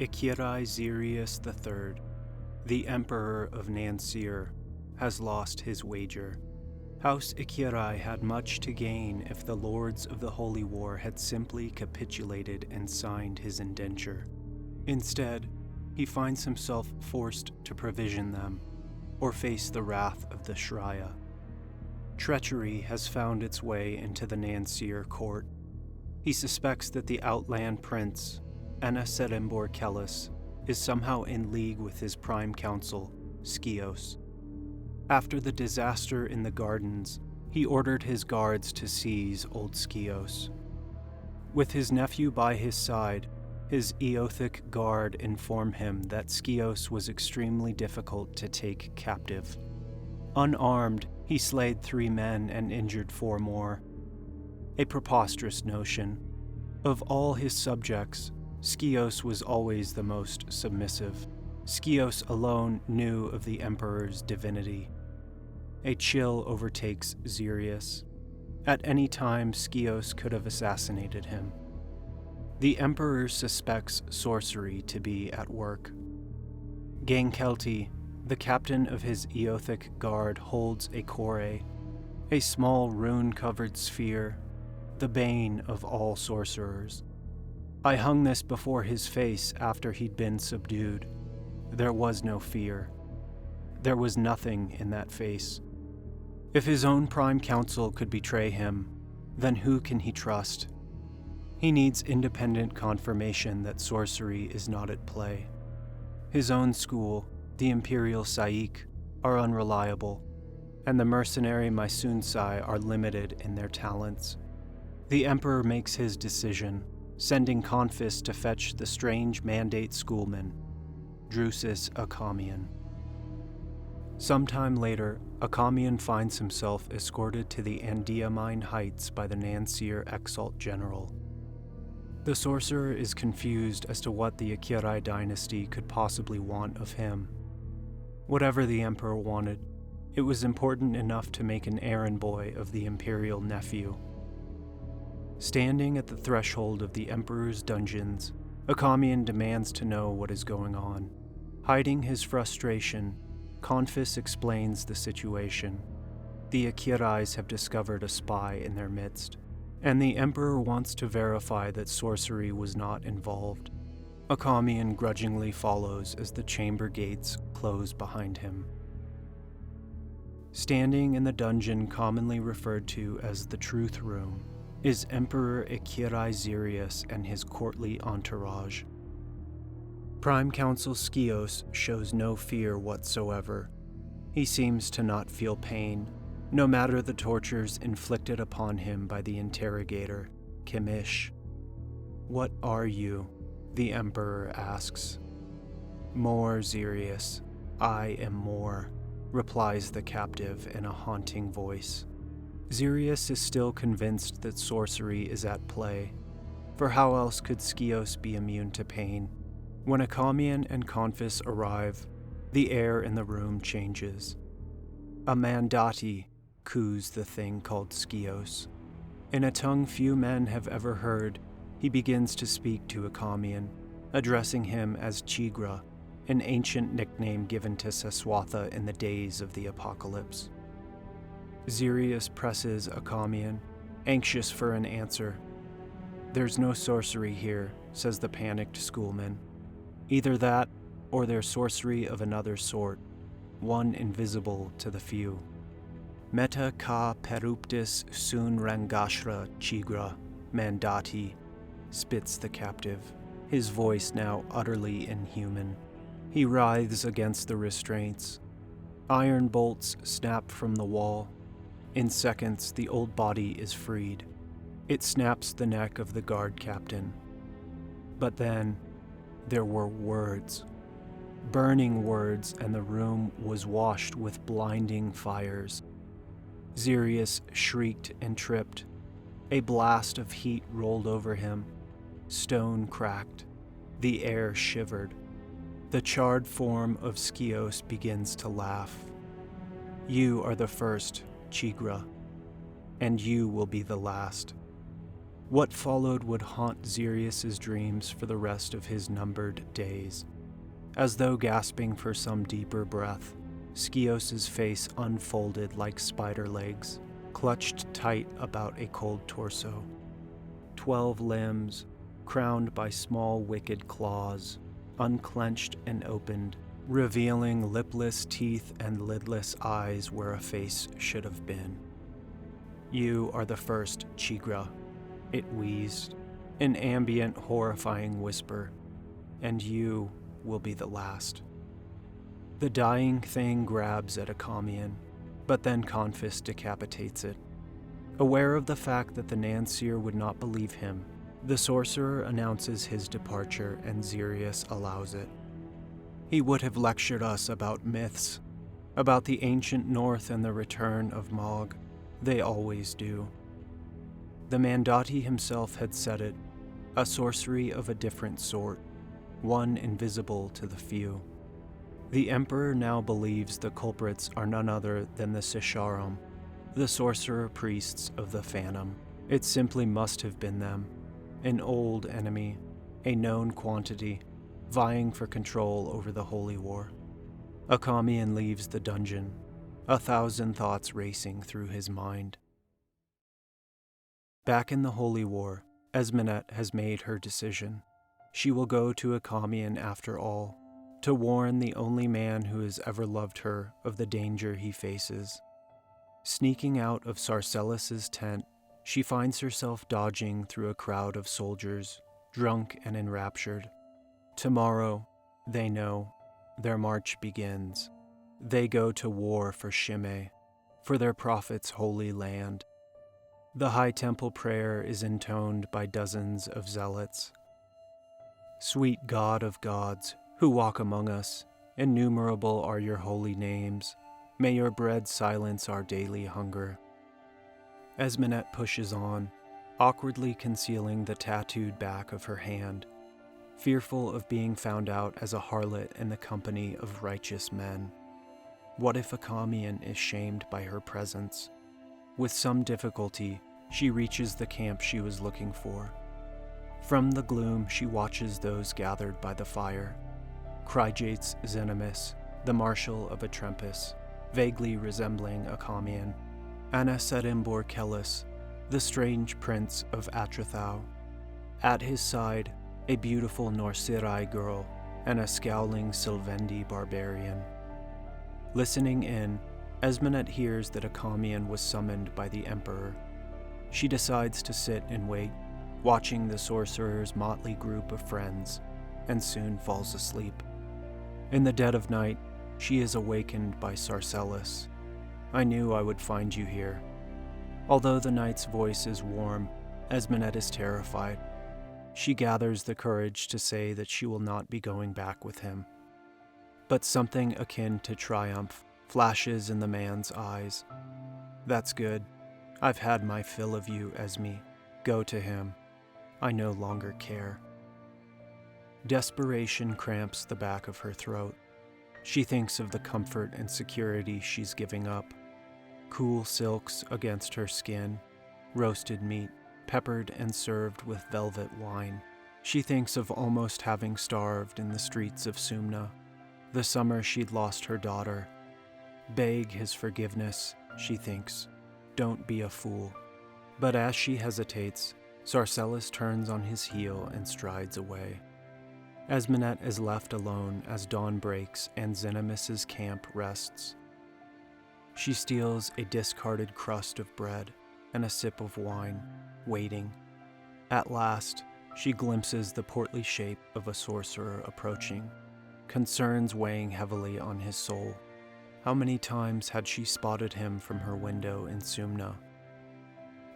Ikirai Xerius III, the Emperor of Cnaiur, has lost his wager. House Ikirai had much to gain if the lords of the Holy War had simply capitulated and signed his indenture. Instead, he finds himself forced to provision them, or face the wrath of the Shrya. Treachery has found its way into the Cnaiur court. He suspects that the outland prince, Anaserembor Kellis, is somehow in league with his prime counsel, Skios. After the disaster in the gardens, he ordered his guards to seize old Skios. With his nephew by his side, his Eothic guard inform him that Skios was extremely difficult to take captive. Unarmed, he slayed 3 men and injured 4 more. A preposterous notion. Of all his subjects, Skios was always the most submissive. Skios alone knew of the Emperor's divinity. A chill overtakes Xerius. At any time, Skios could have assassinated him. The Emperor suspects sorcery to be at work. Gainkelti, the captain of his Eothic guard, holds a kore, a small rune-covered sphere, the bane of all sorcerers. I hung this before his face after he'd been subdued. There was no fear. There was nothing in that face. If his own prime counsel could betray him, then who can he trust? He needs independent confirmation that sorcery is not at play. His own school, the Imperial Saik, are unreliable, and the mercenary Mysunsai are limited in their talents. The Emperor makes his decision, sending Confis to fetch the strange mandate schoolman, Drusus Achamian. Sometime later, Achamian finds himself escorted to the Aiamn heights by the Cnaiur Exalt General. The sorcerer is confused as to what the Ikirai dynasty could possibly want of him. Whatever the Emperor wanted, it was important enough to make an errand boy of the imperial nephew. Standing at the threshold of the Emperor's dungeons, Achamian demands to know what is going on. Hiding his frustration, Confis explains the situation. The Ikirais have discovered a spy in their midst, and the Emperor wants to verify that sorcery was not involved. Achamian grudgingly follows as the chamber gates close behind him. Standing in the dungeon commonly referred to as the Truth Room is Emperor Ikirai Xerius and his courtly entourage. Prime Counsel Skios shows no fear whatsoever. He seems to not feel pain, no matter the tortures inflicted upon him by the interrogator, Kimish. "What are you?" the Emperor asks. "More, Xerius. I am more," replies the captive in a haunting voice. Xerius is still convinced that sorcery is at play, for how else could Skios be immune to pain? When Achamian and Confis arrive, the air in the room changes. A mandati coos the thing called Skios. In a tongue few men have ever heard, he begins to speak to Achamian, addressing him as Chigra, an ancient nickname given to Seswatha in the days of the apocalypse. Xerius presses Achamian, anxious for an answer. "There's no sorcery here," says the panicked schoolman. "Either that, or there's sorcery of another sort, one invisible to the few." "Meta ka peruptis sun rangashra chigra, mandati," spits the captive, his voice now utterly inhuman. He writhes against the restraints. Iron bolts snap from the wall. In seconds, the old body is freed. It snaps the neck of the guard captain. But then, there were words. Burning words, and the room was washed with blinding fires. Xerius shrieked and tripped. A blast of heat rolled over him. Stone cracked. The air shivered. The charred form of Skios begins to laugh. "You are the first, Chigra, and you will be the last." What followed would haunt Xerius's dreams for the rest of his numbered days. As though gasping for some deeper breath, Skios's face unfolded like spider legs, clutched tight about a cold torso. 12 limbs, crowned by small wicked claws, unclenched and opened, revealing lipless teeth and lidless eyes where a face should have been. "You are the first, Chigra," it wheezed, an ambient, horrifying whisper, "and you will be the last." The dying thing grabs at Achamian, but then Confis decapitates it. Aware of the fact that the Cnaiur would not believe him, the sorcerer announces his departure and Xerius allows it. He would have lectured us about myths, about the ancient North and the return of Mog. They always do. The Mandati himself had said it, a sorcery of a different sort, one invisible to the few. The Emperor now believes the culprits are none other than the Sisharum, the sorcerer priests of the Phantom. It simply must have been them, an old enemy, a known quantity, vying for control over the Holy War. Achamian leaves the dungeon, 1,000 thoughts racing through his mind. Back in the Holy War, Esmenet has made her decision. She will go to Achamian after all, to warn the only man who has ever loved her of the danger he faces. Sneaking out of Sarcellus's tent, she finds herself dodging through a crowd of soldiers, drunk and enraptured. Tomorrow, they know, their march begins. They go to war for Shimei, for their prophet's holy land. The high temple prayer is intoned by dozens of zealots. "Sweet God of gods, who walk among us, innumerable are your holy names. May your bread silence our daily hunger." Esmenet pushes on, awkwardly concealing the tattooed back of her hand, fearful of being found out as a harlot in the company of righteous men. What if Achamian is shamed by her presence? With some difficulty, she reaches the camp she was looking for. From the gloom, she watches those gathered by the fire. Kryjates Zenimus, the marshal of Atrempus, vaguely resembling Achamian. Anasetembor Kellis, the strange prince of Atrathau. At his side, a beautiful Norsirai girl and a scowling Sylvendi barbarian. Listening in, Esmenet hears that Achamian was summoned by the Emperor. She decides to sit and wait, watching the sorcerer's motley group of friends, and soon falls asleep. In the dead of night, she is awakened by Sarcellus. "I knew I would find you here." Although the knight's voice is warm, Esmenet is terrified. She gathers the courage to say that she will not be going back with him. But something akin to triumph flashes in the man's eyes. "That's good. I've had my fill of you, Esme. Go to him. I no longer care." Desperation cramps the back of her throat. She thinks of the comfort and security she's giving up. Cool silks against her skin, roasted meat, peppered and served with velvet wine. She thinks of almost having starved in the streets of Sumna, the summer she'd lost her daughter. Beg his forgiveness, she thinks. Don't be a fool. But as she hesitates, Sarcellus turns on his heel and strides away. Esmenet is left alone as dawn breaks and Zenimus's camp rests. She steals a discarded crust of bread and a sip of wine, waiting. At last, she glimpses the portly shape of a sorcerer approaching, concerns weighing heavily on his soul. How many times had she spotted him from her window in Sumna?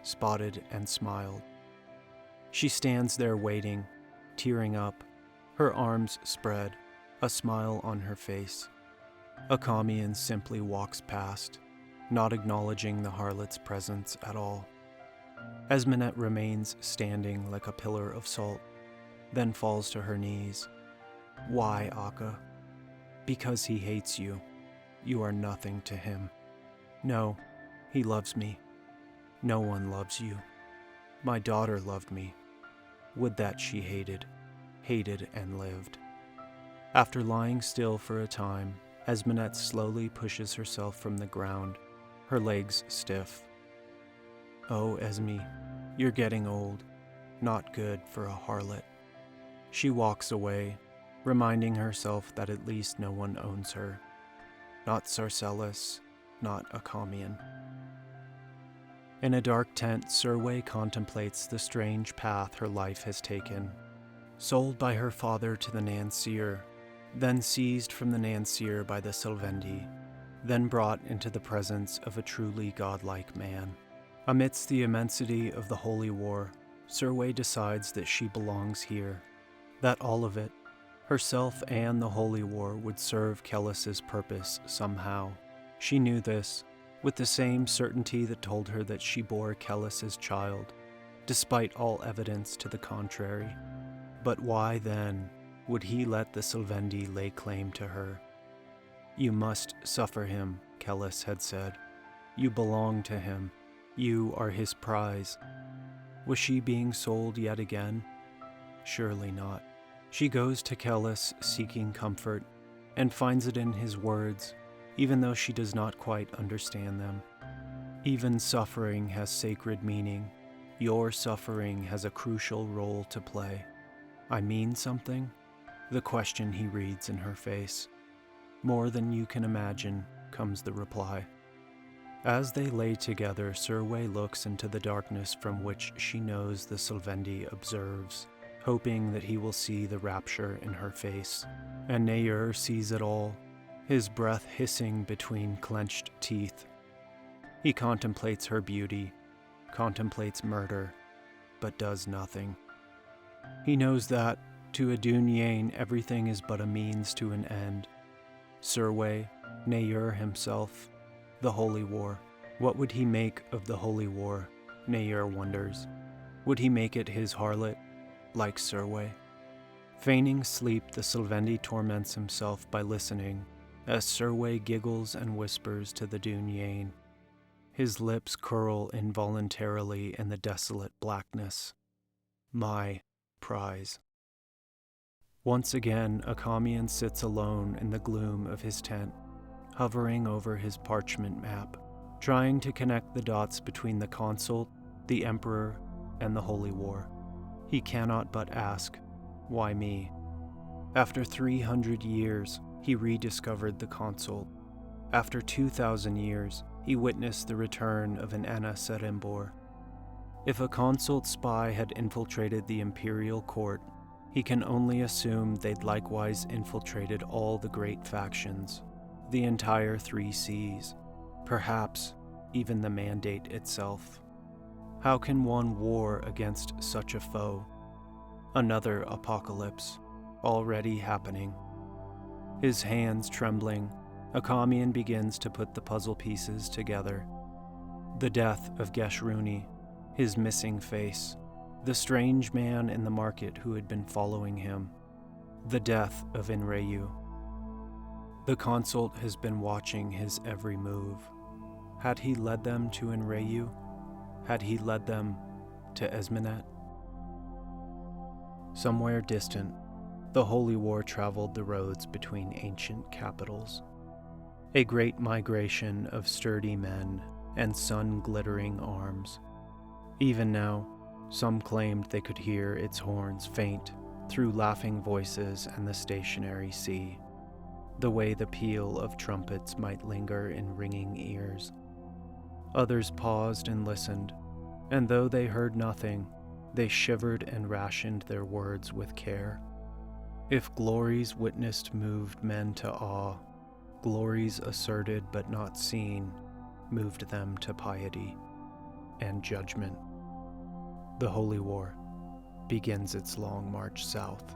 Spotted and smiled. She stands there waiting, tearing up, her arms spread, a smile on her face. Achamian simply walks past, not acknowledging the harlot's presence at all. Esmenet remains standing like a pillar of salt, then falls to her knees. "Why, Acha?" "Because he hates you. You are nothing to him." "No, he loves me. No one loves you." My daughter loved me. Would that she hated and lived. After lying still for a time, Esmenet slowly pushes herself from the ground, her legs stiff. Oh, Esme, you're getting old. Not good for a harlot. She walks away, reminding herself that at least no one owns her. Not Sarcellus, not Achamian. In a dark tent, Surway contemplates the strange path her life has taken. Sold by her father to the Cnaiur, then seized from the Cnaiur by the Sylvendi, then brought into the presence of a truly godlike man. Amidst the immensity of the Holy War, Surway decides that she belongs here, that all of it, herself and the Holy War, would serve Kellis's purpose somehow. She knew this, with the same certainty that told her that she bore Kellis's child, despite all evidence to the contrary. But why, then, would he let the Sylvendi lay claim to her? You must suffer him, Kellis had said. You belong to him. You are his prize. Was she being sold yet again? Surely not. She goes to Kellis seeking comfort, and finds it in his words, even though she does not quite understand them. Even suffering has sacred meaning. Your suffering has a crucial role to play. I mean something? The question he reads in her face. More than you can imagine, comes the reply. As they lay together, Surway looks into the darkness from which she knows the Sylvendi observes, hoping that he will see the rapture in her face. And Cnaiur sees it all, his breath hissing between clenched teeth. He contemplates her beauty, contemplates murder, but does nothing. He knows that, to a Dunyain, everything is but a means to an end. Surway, Cnaiur himself, the Holy War. What would he make of the Holy War, Cnaiur wonders. Would he make it his harlot, like Surway? Feigning sleep, the Sylvendi torments himself by listening, as Surway giggles and whispers to the Dunyain. His lips curl involuntarily in the desolate blackness. My prize. Once again, Achamian sits alone in the gloom of his tent, hovering over his parchment map, trying to connect the dots between the consult, the emperor, and the Holy War. He cannot but ask, why me? After 300 years, he rediscovered the consult. After 2,000 years, he witnessed the return of an Anna Serembor. If a consult spy had infiltrated the imperial court, he can only assume they'd likewise infiltrated all the great factions, the entire 3 seas, perhaps even the Mandate itself. How can one war against such a foe? Another apocalypse, already happening. His hands trembling, Achamian begins to put the puzzle pieces together. The death of Geshruni, his missing face, the strange man in the market who had been following him, the death of Inreyu. The consult has been watching his every move. Had he led them to Inreyu? Had he led them to Esmenet? Somewhere distant, the Holy War traveled the roads between ancient capitals. A great migration of sturdy men and sun-glittering arms. Even now, some claimed they could hear its horns faint through laughing voices and the stationary sea, the way the peal of trumpets might linger in ringing ears. Others paused and listened, and though they heard nothing, they shivered and rationed their words with care. If glories witnessed moved men to awe, glories asserted but not seen moved them to piety and judgment. The Holy War begins its long march south.